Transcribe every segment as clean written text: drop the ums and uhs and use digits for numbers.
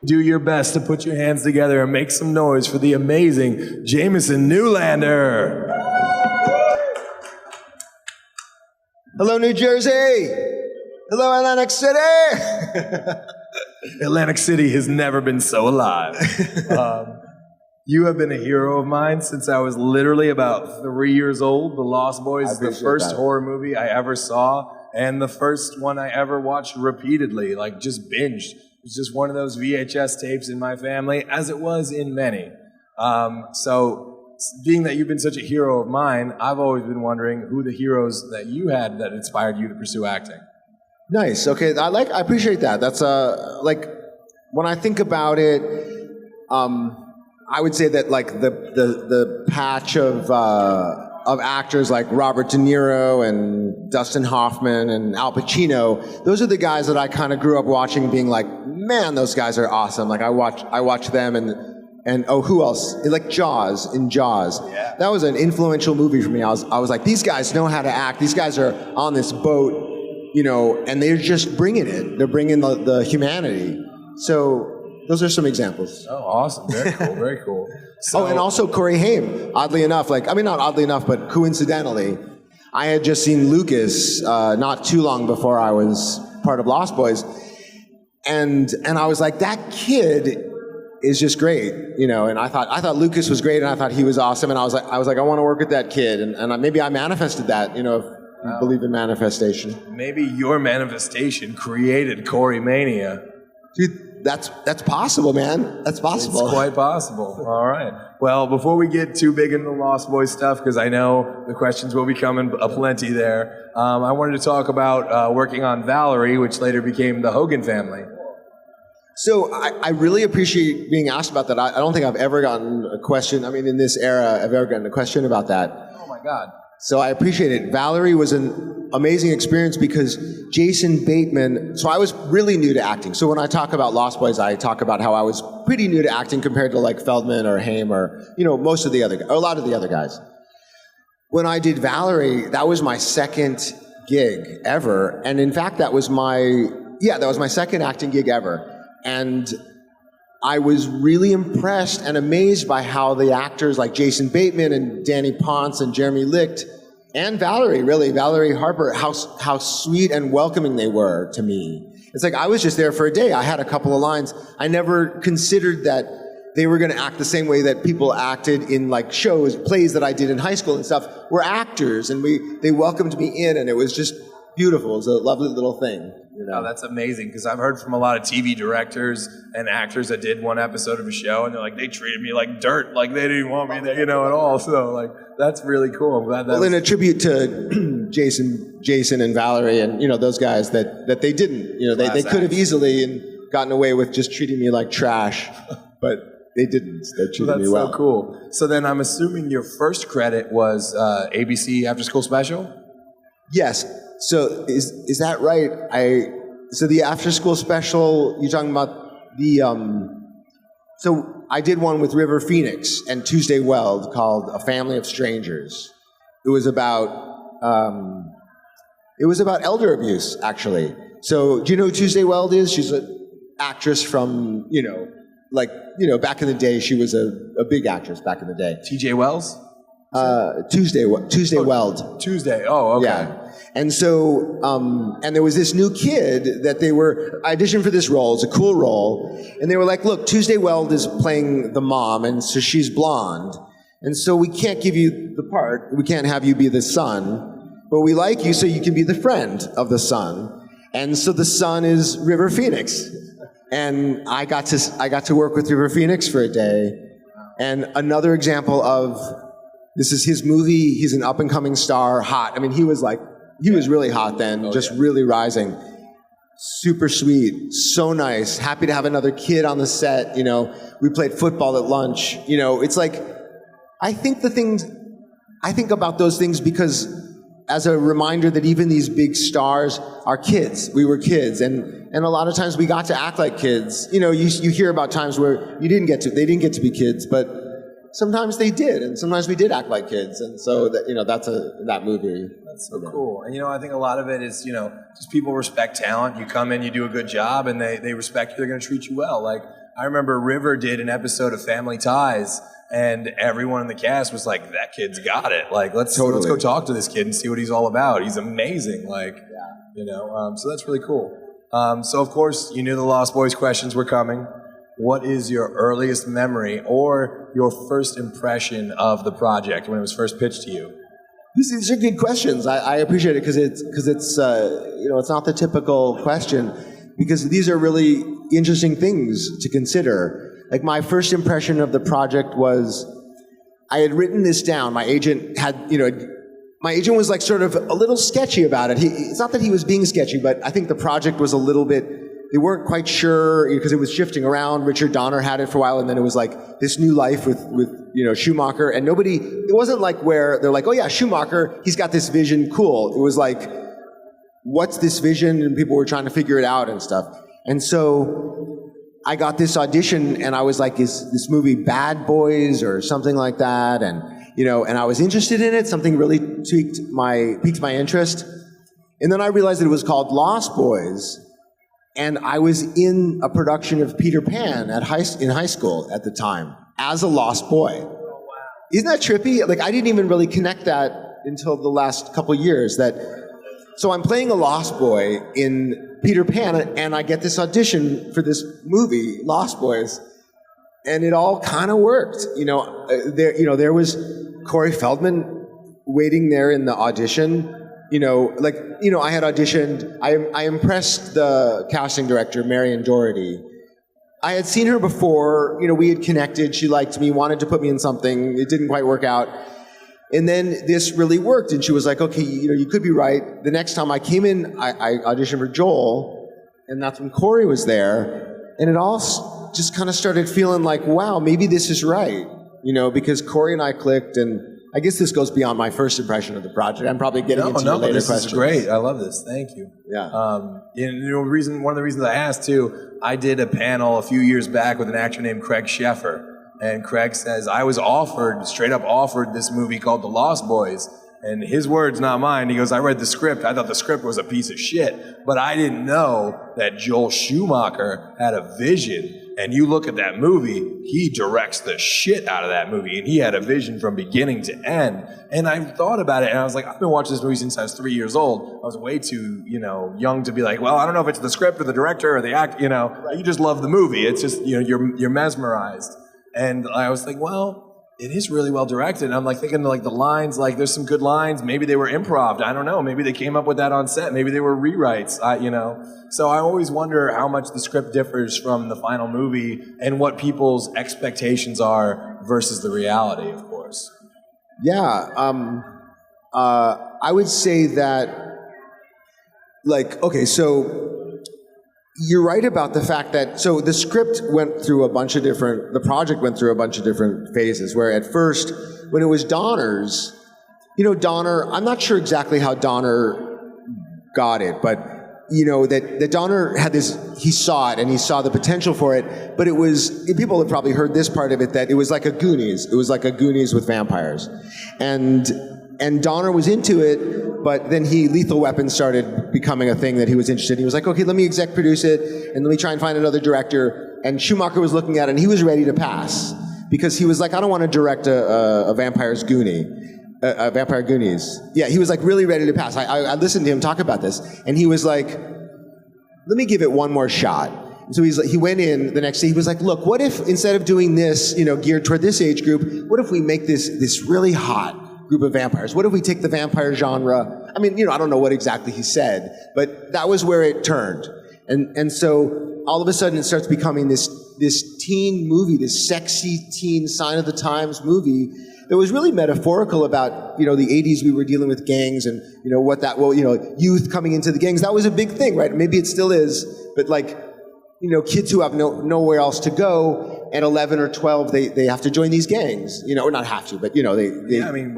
Do your best to put your hands together and make some noise for the amazing Jamison Newlander. Hello, New Jersey. Hello, Atlantic City. Atlantic City has never been so alive. You have been a hero of mine since I was literally about 3 years old. The Lost Boys is the first horror movie I ever saw, and the first one I ever watched repeatedly, like just binged. It was just one of those VHS tapes in my family, as it was in many. So being that you've been such a hero of mine, I've always been wondering who the heroes that you had that inspired you to pursue acting. Nice. Okay, I appreciate that. That's like when I think about it, I would say that like the patch of actors like Robert De Niro and Dustin Hoffman and Al Pacino, those are the guys that I kind of grew up watching, being like, man, those guys are awesome. Like I watch them and oh, who else? Like Jaws. Yeah. That was an influential movie for me. I was like, these guys know how to act. These guys are on this boat, you know, and they're just bringing it. They're bringing the humanity. So those are some examples. Oh, awesome. Very cool, very cool. So, and also Corey Haim, oddly enough, not oddly enough, but coincidentally, I had just seen Lucas not too long before I was part of Lost Boys. And I was like, that kid is just great, you know, and I thought Lucas was great, and I thought he was awesome, and I was like, I want to work with that kid, and maybe I manifested that, you know, if you believe in manifestation. Maybe your manifestation created Corey Mania. Dude, that's possible, man. That's possible. It's quite possible. All right. Well, before we get too big into the Lost Boys stuff, because I know the questions will be coming aplenty there, I wanted to talk about working on Valerie, which later became the Hogan family. So I really appreciate being asked about that. I don't think I've ever gotten a question, in this era, I've ever gotten a question about that. Oh my God. So I appreciate it. Valerie was an amazing experience because Jason Bateman, so I was really new to acting. So when I talk about Lost Boys, I talk about how I was pretty new to acting compared to like Feldman or Haim or, you know, a lot of the other guys. When I did Valerie, that was my second gig ever. And in fact, that was my second acting gig ever. And I was really impressed and amazed by how the actors like Jason Bateman and Danny Ponce and Jeremy Licht and Valerie Harper, how sweet and welcoming they were to me. It's like I was just there for a day. I had a couple of lines. I never considered that they were going to act the same way that people acted in like plays that I did in high school and stuff. We're actors, and they welcomed me in, and it was just beautiful. It was a lovely little thing. You know? Oh, that's amazing, because I've heard from a lot of TV directors and actors that did one episode of a show, and they're like, they treated me like dirt, like they didn't want me there, you know, at all. So, like, that's really cool. I'm glad that. Well, in a tribute to Jason and Valerie, and you know those guys that they didn't, you know, they could have easily gotten away with just treating me like trash, but they didn't. They treated me well. That's so cool. So then, I'm assuming your first credit was ABC After School Special. Yes. So is that right? So the after school special, you're talking about so I did one with River Phoenix and Tuesday Weld called A Family of Strangers. It was about elder abuse, actually. So do you know who Tuesday Weld is? She's an actress from, back in the day. She was a big actress back in the day. TJ Wells? Tuesday Weld. Tuesday, oh, okay. Yeah. And so, and there was this new kid that they were auditioned for this role. It's a cool role. And they were like, look, Tuesday Weld is playing the mom, and so she's blonde. And so we can't give you the part. We can't have you be the son. But we like you so you can be the friend of the son. And so the son is River Phoenix. And I got to work with River Phoenix for a day. And another example of, this is his movie. He's an up-and-coming star, hot. He was really hot then, really rising. Super sweet, so nice, happy to have another kid on the set, you know. We played football at lunch, you know. It's like, I think about those things because as a reminder that even these big stars are kids. We were kids, and a lot of times we got to act like kids. You know, you hear about times where they didn't get to be kids, but sometimes they did, and sometimes we did act like kids, and so that, you know, that's that movie. That's so cool. And you know, I think a lot of it is, you know, just people respect talent. You come in, you do a good job, and they respect you. They're going to treat you well. Like I remember River did an episode of Family Ties, and everyone in the cast was like, "That kid's got it. Like, let's go talk to this kid and see what he's all about. He's amazing." Like, so that's really cool. So of course, you knew the Lost Boys questions were coming. What is your earliest memory or your first impression of the project when it was first pitched to you? These are good questions. I appreciate it because it's it's not the typical question, because these are really interesting things to consider. Like, my first impression of the project was, I had written this down. My agent was like sort of a little sketchy about it. It's not that he was being sketchy, but I think the project was a little bit, they weren't quite sure because it was shifting around. Richard Donner had it for a while, and then it was like this new life with Schumacher, and it wasn't like where they're like, oh yeah, Schumacher, he's got this vision, cool. It was like, what's this vision? And people were trying to figure it out and stuff. And so I got this audition, and I was like, is this movie Bad Boys or something like that? And and I was interested in it. Something really piqued my interest. And then I realized that it was called Lost Boys. And I was in a production of Peter Pan in high school at the time as a lost boy. Oh, wow. Isn't that trippy? Like, I didn't even really connect that until the last couple years. So I'm playing a lost boy in Peter Pan, and I get this audition for this movie, Lost Boys, and it all kind of worked. There was Corey Feldman waiting there in the audition. I had auditioned. I impressed the casting director, Marion Doherty. I had seen her before. We had connected. She liked me, wanted to put me in something. It didn't quite work out. And then this really worked, and she was like, okay, you could be right. The next time I came in, I auditioned for Joel, and that's when Corey was there. And it all just kind of started feeling like, wow, maybe this is right. Because Corey and I clicked, and I guess this goes beyond my first impression of the project. I'm probably getting into your later questions. This is great. I love this. Thank you. Yeah. One of the reasons I asked too, I did a panel a few years back with an actor named Craig Sheffer, and Craig says I was straight up offered this movie called The Lost Boys, and his words, not mine. He goes, I read the script. I thought the script was a piece of shit, but I didn't know that Joel Schumacher had a vision. And you look at that movie, he directs the shit out of that movie. And he had a vision from beginning to end. And I thought about it, and I was like, I've been watching this movie since I was 3 years old. I was way too, young to be like, well, I don't know if it's the script or the director or the act, You just love the movie. It's just, you're mesmerized. And I was like, well, it is really well directed. And I'm like thinking like the lines, like there's some good lines. Maybe they were improv. I don't know. Maybe they came up with that on set. Maybe they were rewrites. So I always wonder how much the script differs from the final movie and what people's expectations are versus the reality, of course. Yeah. I would say that, so you're right about the fact that, so the script went through the project went through a bunch of different phases, where at first, when it was Donner's, Donner, I'm not sure exactly how Donner got it, but, that Donner had this, he saw it and he saw the potential for it, but it was, people have probably heard this part of it, that it was like a Goonies. It was like a Goonies with vampires. And Donner was into it, but then Lethal Weapon started becoming a thing that he was interested in. He was like, okay, let me exec produce it, and let me try and find another director. And Schumacher was looking at it, and he was ready to pass. Because he was like, I don't want to direct a Vampire Goonies. Yeah, he was like really ready to pass. I listened to him talk about this, and he was like, let me give it one more shot. So he went in the next day, he was like, look, what if instead of doing this, geared toward this age group, what if we make this really hot group of vampires? What if we take the vampire genre? I mean, I don't know what exactly he said, but that was where it turned. And so all of a sudden it starts becoming this teen movie, this sexy teen sign of the times movie that was really metaphorical about, the 80s. We were dealing with gangs and, youth coming into the gangs. That was a big thing, right? Maybe it still is, but kids who have nowhere else to go at 11 or 12, they have to join these gangs, or not have to, but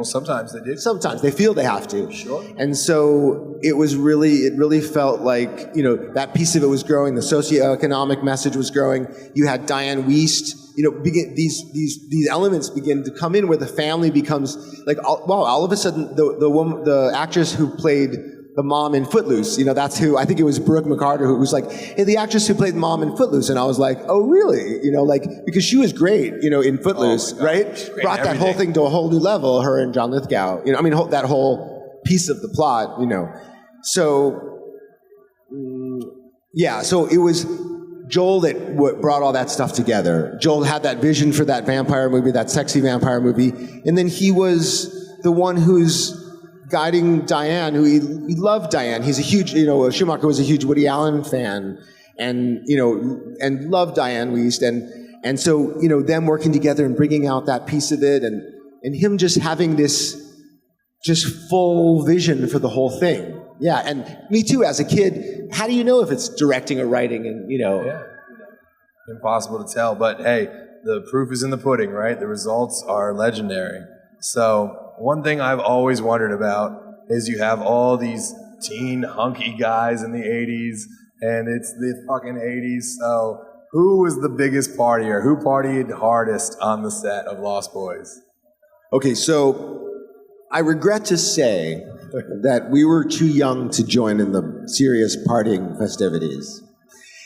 sometimes they do. Sometimes they feel they have to. Sure. And so it really felt like, that piece of it was growing. The socioeconomic message was growing. You had Diane Wiest, these elements begin to come in where the family becomes like, all of a sudden the actress who played the mom in Footloose. You know, that's who, I think it was Brooke McCarter who was like, hey, the actress who played the mom in Footloose. And I was like, oh, really? You know, like, because she was great, you know, in Footloose, right? Brought that whole thing to a whole new level, her and John Lithgow. You know, I mean, that whole piece of the plot, you know. So, yeah, so it was Joel that brought all that stuff together. Joel had that vision for that vampire movie, that sexy vampire movie. And then he was the one who's guiding Diane, who he loved Diane. He's a huge, you know, Schumacher was a huge Woody Allen fan, and, you know, and loved Diane Wiest, and so, you know, them working together and bringing out that piece of it, and him just having this just full vision for the whole thing. Yeah, and me too, as a kid, how do you know if it's directing or writing, and, you know? Yeah. Impossible to tell, but hey, the proof is in the pudding, right? The results are legendary. So, one thing I've always wondered about is you have all these teen hunky guys in the 80s, and it's the fucking 80s, so who was the biggest partier? Who partied hardest on the set of Lost Boys? Okay, so I regret to say that we were too young to join in the serious partying festivities.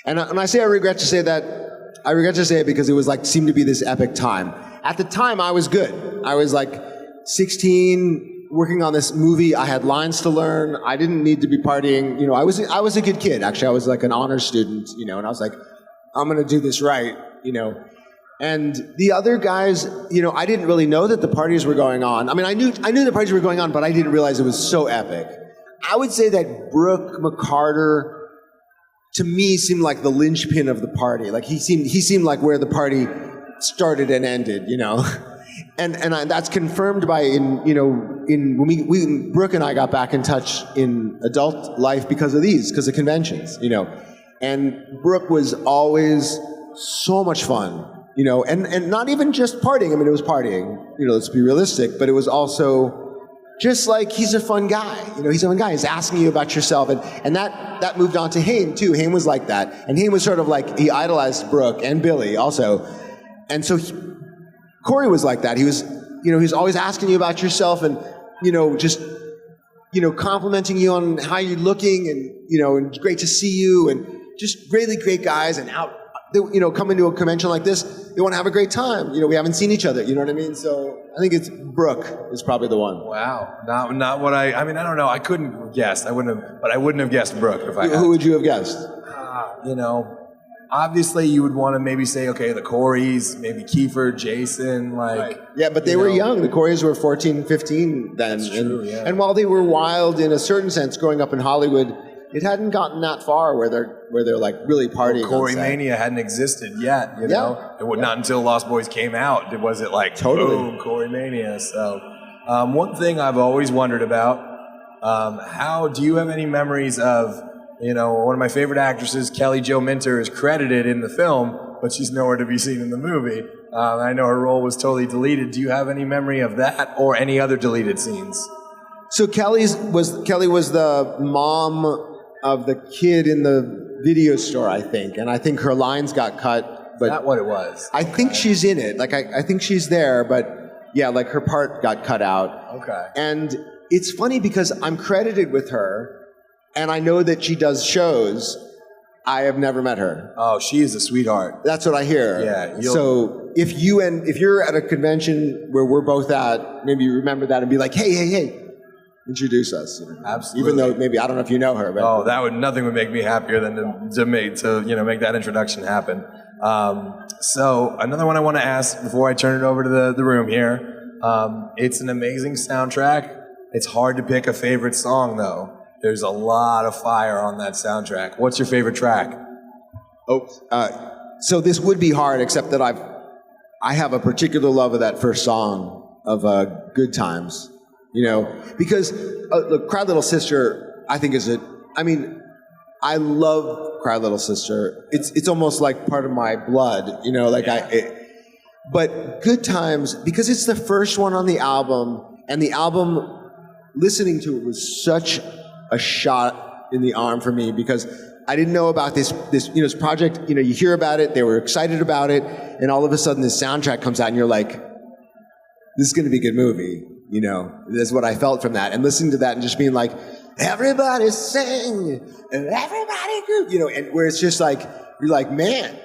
And I say I regret to say it because it was like, seemed to be this epic time. At the time, I was good. I was like 16, working on this movie. I had lines to learn. I didn't need to be partying. You know, I was a good kid, actually. I was like an honor student, you know, and I was like, I'm going to do this right, you know. And the other guys, you know, I didn't really know that the parties were going on. I mean, I knew the parties were going on, but I didn't realize it was so epic. I would say that Brooke McCarter, to me, seemed like the linchpin of the party. Like, he seemed like where the party started and ended, you know. And that's confirmed by, when Brooke and I got back in touch in adult life because of conventions, you know. And Brooke was always so much fun, you know, and not even just partying. I mean, it was partying, you know, let's be realistic, but it was also just like, he's a fun guy, you know, he's a fun guy. He's asking you about yourself. And that moved on to Hayne, too. Hayne was like that. And Hayne was sort of like, he idolized Brooke and Billy also. And so Corey was like that. He was, you know, he's always asking you about yourself and, you know, just, you know, complimenting you on how you're looking and, you know, and great to see you and just really great guys and out, you know, come into a convention like this, they want to have a great time. You know, we haven't seen each other, you know what I mean? So I think it's Brooke is probably the one. Wow. Not what I mean, I don't know. I couldn't guess. I wouldn't have guessed Brooke if I had. Who would you have guessed? You know, obviously, you would want to maybe say, okay, the Coreys, maybe Kiefer, Jason, like... Right. Yeah, but they were young. The Coreys were 14, 15 then. That's true, yeah. And while they were wild in a certain sense, growing up in Hollywood, it hadn't gotten that far where they're like really partying. Corey Mania hadn't existed yet, you know? It was not until Lost Boys came out was it like, boom, Corey Mania. So, one thing I've always wondered about, do you have any memories of... You know, one of my favorite actresses, Kelly Jo Minter, is credited in the film, but she's nowhere to be seen in the movie. I know her role was totally deleted. Do you have any memory of that or any other deleted scenes? So Kelly was the mom of the kid in the video store, I think, and I think her lines got cut. But is that what it was? I think she's in it. Like I think she's there, but yeah, like her part got cut out. Okay. And it's funny because I'm credited with her. And I know that she does shows. I have never met her. Oh, she is a sweetheart. That's what I hear. Yeah. So if you're at a convention where we're both at, maybe you remember that and be like, hey, introduce us. You know? Absolutely. Even though maybe I don't know if you know her. But nothing would make me happier than to make that introduction happen. So another one I want to ask before I turn it over to the room here. It's an amazing soundtrack. It's hard to pick a favorite song though. There's a lot of fire on that soundtrack. What's your favorite track? So this would be hard, except that I have a particular love of that first song of Good Times. You know, because look, Cry Little Sister, I think I love Cry Little Sister. It's almost like part of my blood. You know, like but Good Times, because it's the first one on the album, and the album, listening to it was such a shot in the arm for me because I didn't know about this this project. You know, you hear about it, they were excited about it, and all of a sudden this soundtrack comes out and you're like, this is going to be a good movie. You know, that's what I felt from that. And listening to that and just being like, everybody sing, and everybody group, and where it's just like, you're like, man,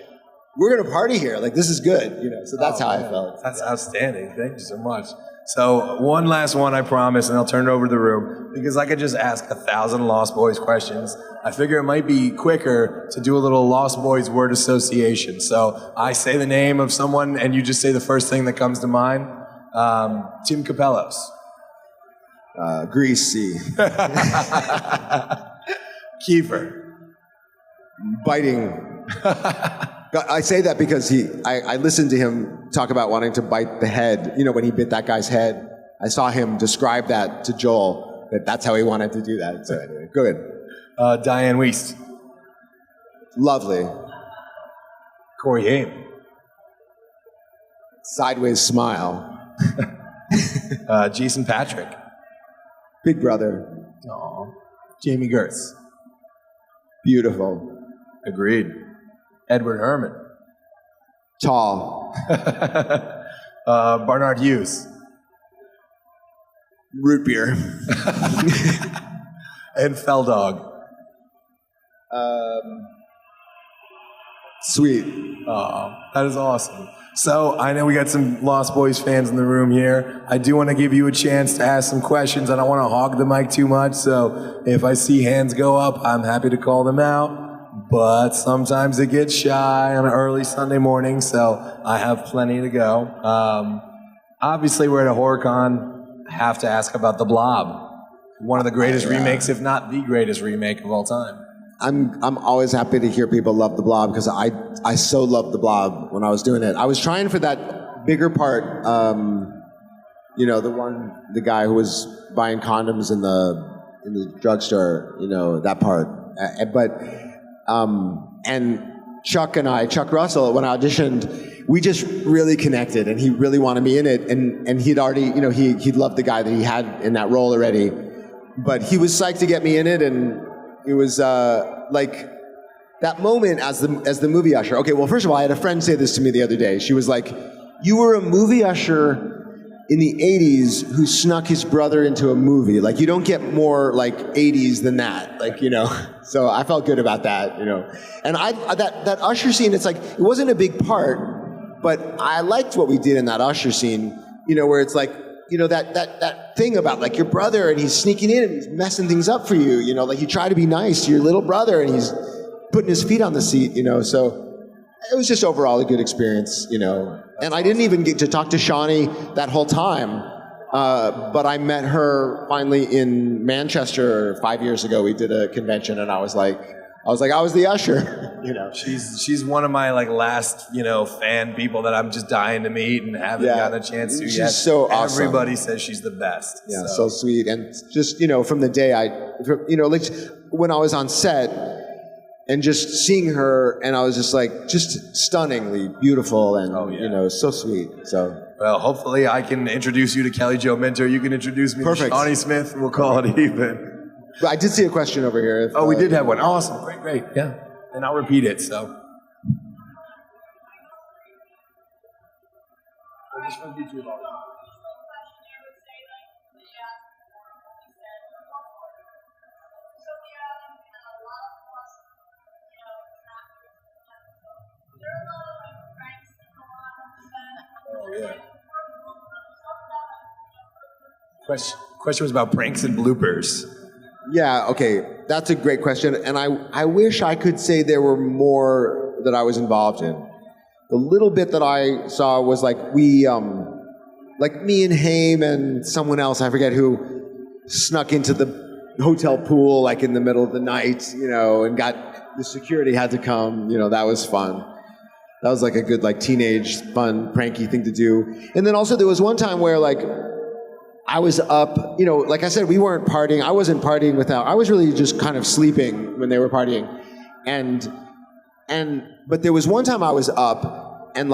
we're going to party here. Like, this is good, So that's how I felt. That's outstanding. Thank you so much. So one last one, I promise, and I'll turn it over to the room, because I could just ask 1,000 Lost Boys questions. I figure it might be quicker to do a little Lost Boys word association. So I say the name of someone, and you just say the first thing that comes to mind. Tim Capellos. Greasy. Kiefer. Biting. I say that because I listened to him talk about wanting to bite the head. When he bit that guy's head, I saw him describe that to Joel, that's how he wanted to do that. So anyway, good. Diane Wiest. Lovely. Corey Haim. Sideways smile. Jason Patrick. Big brother. Aww. Jamie Gertz. Beautiful. Agreed. Edward Herman. Tall. Barnard Hughes. Root beer. And Feldog. Sweet. Oh, that is awesome. So I know we got some Lost Boys fans in the room here. I do want to give you a chance to ask some questions. I don't want to hog the mic too much, so if I see hands go up, I'm happy to call them out. But sometimes it gets shy on an early Sunday morning, so I have plenty to go. Obviously, we're at a HorrorCon. I have to ask about the Blob. One of the greatest remakes, if not the greatest remake of all time. I'm always happy to hear people love the Blob, because I so loved the Blob when I was doing it. I was trying for that bigger part, the guy who was buying condoms in the drugstore, that part. And Chuck Russell, when I auditioned, we just really connected, and he really wanted me in it, and he'd already, he'd loved the guy that he had in that role already, but he was psyched to get me in it, and it was like that moment as the movie usher. Okay, well, first of all, I had a friend say this to me the other day. She was like, "You were a movie usher in the 80s who snuck his brother into a movie. Like, you don't get more like 80s than that." Like, so I felt good about that, And that usher scene, it's like, it wasn't a big part, but I liked what we did in that usher scene, where it's like, that thing about like your brother, and he's sneaking in and he's messing things up for you, like you try to be nice to your little brother and he's putting his feet on the seat, so it was just overall a good experience, And I didn't even get to talk to Shawnee that whole time, but I met her finally in Manchester 5 years ago. We did a convention, and I was the usher, She's one of my last, fan people that I'm just dying to meet and haven't gotten a chance to yet. She's so awesome. Everybody says she's the best. Yeah, so sweet. And just, from the day like when I was on set and just seeing her, and I was just like, just stunningly beautiful and, so sweet. So. Well, hopefully I can introduce you to Kelly Jo Minter. You can introduce me to Shawnee Smith. We'll call it even. But I did see a question over here. We did have one. Awesome. Great. Yeah. And I'll repeat it, so. Question was about pranks and bloopers. Yeah, okay, that's a great question, and I wish I could say there were more that I was involved in. The little bit that I saw was like we, like me and Haim and someone else, I forget who, snuck into the hotel pool like in the middle of the night, and the security had to come, that was fun. That was like a good teenage fun pranky thing to do. And then also there was one time where I was up, like I said, we weren't partying. I wasn't partying I was really just kind of sleeping when they were partying. But there was one time I was up and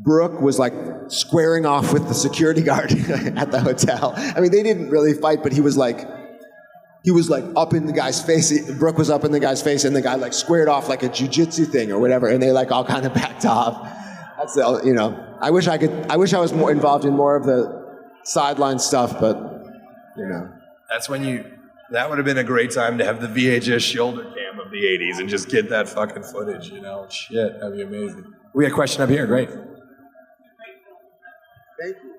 Brooke was squaring off with the security guard at the hotel. I mean, they didn't really fight, but he was up in the guy's face. Brooke was up in the guy's face, and the guy squared off like a jujitsu thing or whatever, and they all kind of backed off. That's I wish I was more involved in more of the sideline stuff, but That's when you That would have been a great time to have the VHS shoulder cam of the 80s and just get that fucking footage, you know? Shit, that'd be amazing. We got a question up here, great. Thank you.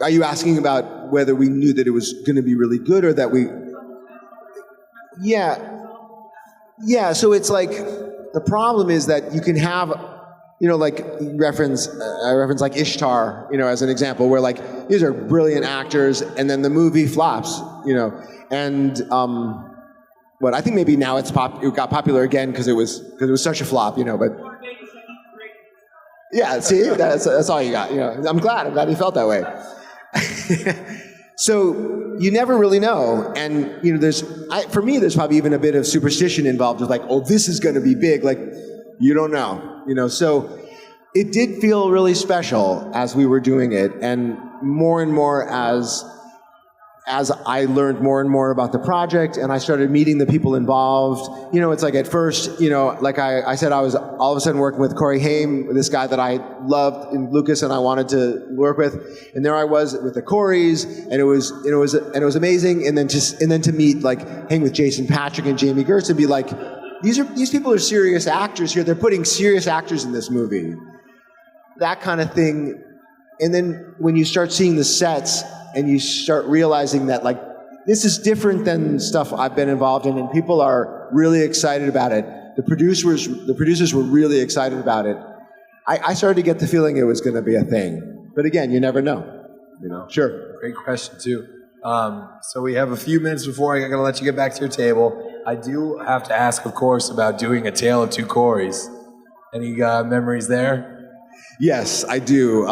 Are you asking about whether we knew that it was going to be really good or that we... Yeah, so it's like, the problem is that you can have, you know, like, I reference like Ishtar, you know, as an example, where like, these are brilliant actors, and then the movie flops, you know, and, but I think maybe now it got popular again because it was such a flop, you know, but... Yeah, see, that's all you got, you know. I'm glad you felt that way. So you never really know, and you know, for me, there's probably even a bit of superstition involved with like, oh, this is going to be big. Like, you don't know, you know. So it did feel really special as we were doing it, and more as I learned more and more about the project, and I started meeting the people involved. You know, it's like at first, you know, like I said, I was all of a sudden working with Corey Haim, this guy that I loved in Lucas and I wanted to work with, and there I was with the Coreys, and it was amazing. And then to meet, like, hang with Jason Patrick and Jamie Gertz and be like, these people are serious actors here. They're putting serious actors in this movie. That kind of thing. And then when you start seeing the sets, and you start realizing that, like, this is different than stuff I've been involved in, and people are really excited about it. The producers were really excited about it. I started to get the feeling it was going to be a thing. But again, you never know. You know. Sure. Great question too. So we have a few minutes before I'm going to let you get back to your table. I do have to ask, of course, about doing A Tale of Two Coreys. Any memories there? Yes, I do.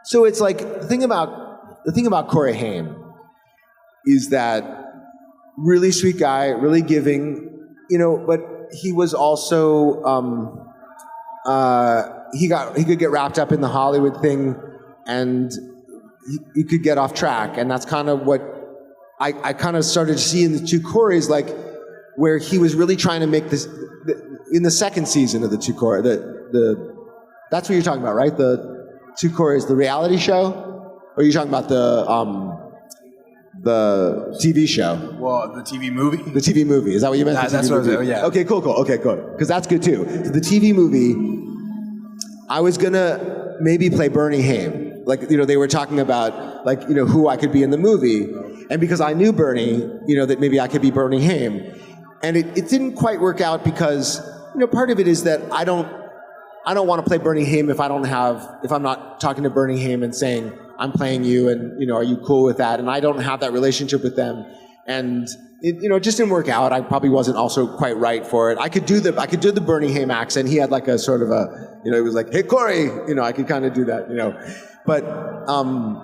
So it's like the thing about Corey Haim is that really sweet guy, really giving, you know, but he was also, he could get wrapped up in the Hollywood thing, and he could get off track. And that's kind of what I kind of started to see in the Two Coreys, like, where he was really trying to make this, in the second season of the Two Coreys, that's what you're talking about, right? The Two Coreys, the reality show? Or are you talking about the TV show? Well, the TV movie? The TV movie. Is that what you meant? That's what I was saying, yeah. Okay, cool. Okay, good. Because that's good too. So the TV movie, I was gonna maybe play Bernie Haim. Like, you know, they were talking about, like, you know, who I could be in the movie. And because I knew Bernie, you know, that maybe I could be Bernie Haim. And it didn't quite work out because, you know, part of it is that I don't want to play Bernie Haim if I'm not talking to Bernie Haim and saying, I'm playing you, and, you know, are you cool with that? And I don't have that relationship with them, and it just didn't work out. I probably wasn't also quite right for it. I could do the Bernie Haim accent. He had like a sort of a, you know, he was like, hey Corey, you know, I could kind of do that, you know, but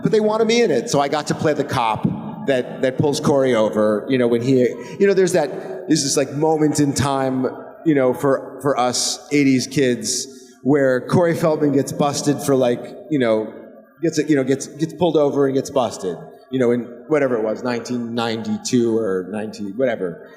they wanted me in it, so I got to play the cop that pulls Corey over, you know, when he, you know, there's this like moment in time, you know, for us 80s kids where Corey Feldman gets busted for, like, you know, gets pulled over and gets busted, you know, in whatever it was, 1992 or 90, whatever.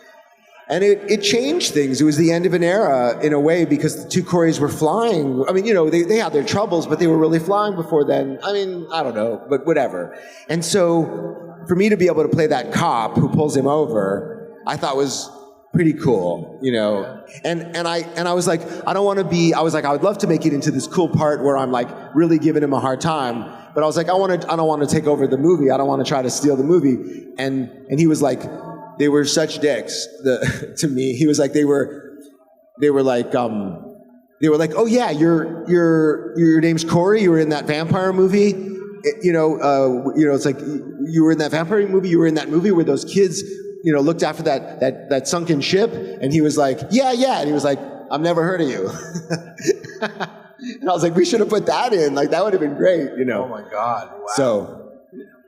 And it changed things. It was the end of an era in a way, because the Two Coreys were flying. I mean, you know, they had their troubles, but they were really flying before then. I mean, I don't know, but whatever. And so for me to be able to play that cop who pulls him over, I thought was pretty cool, you know. And I was like, I would love to make it into this cool part where I'm like really giving him a hard time, but I was like, I don't want to take over the movie. I don't want to try to steal the movie. And he was like, they were such dicks to me. He was like, they were like, oh yeah, your name's Corey. You were in that vampire movie. It's like, you were in that vampire movie. You were in that movie where those kids, you know, looked after that sunken ship. And he was like, yeah. And he was like, I've never heard of you. And I was like, we should have put that in. Like, that would have been great, you know. Oh my God. Wow. So,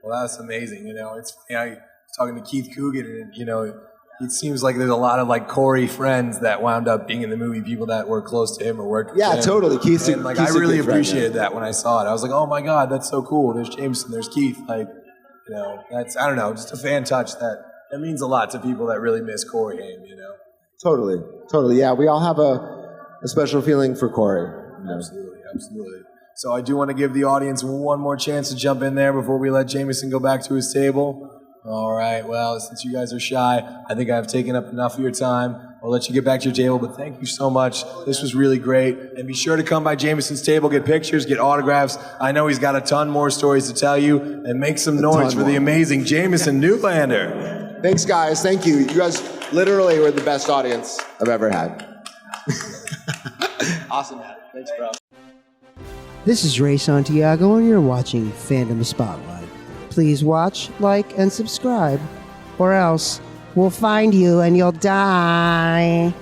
well, that's amazing. You know, it's funny. I was talking to Keith Coogan, and, you know, it seems like there's a lot of like Corey friends that wound up being in the movie, people that were close to him or worked with him. Yeah, totally. Keith's and, like, I really appreciated that when I saw it. I was like, oh my God, that's so cool. There's Jamison, there's Keith. Like, you know, that's, I don't know, just a fan touch that means a lot to people that really miss Corey Haim, you know. Totally. Yeah, we all have a special feeling for Corey. Absolutely, absolutely. So I do want to give the audience one more chance to jump in there before we let Jamison go back to his table. All right, well, since you guys are shy, I think I've taken up enough of your time. I'll let you get back to your table, but thank you so much. This was really great. And be sure to come by Jamison's table, get pictures, get autographs. I know he's got a ton more stories to tell you, and make some noise for the amazing Jamison Newlander. Thanks, guys. Thank you. You guys literally were the best audience I've ever had. Awesome. Thanks, bro. This is Ray Santiago, and you're watching Fandom Spotlight. Please watch, like, and subscribe, or else we'll find you and you'll die.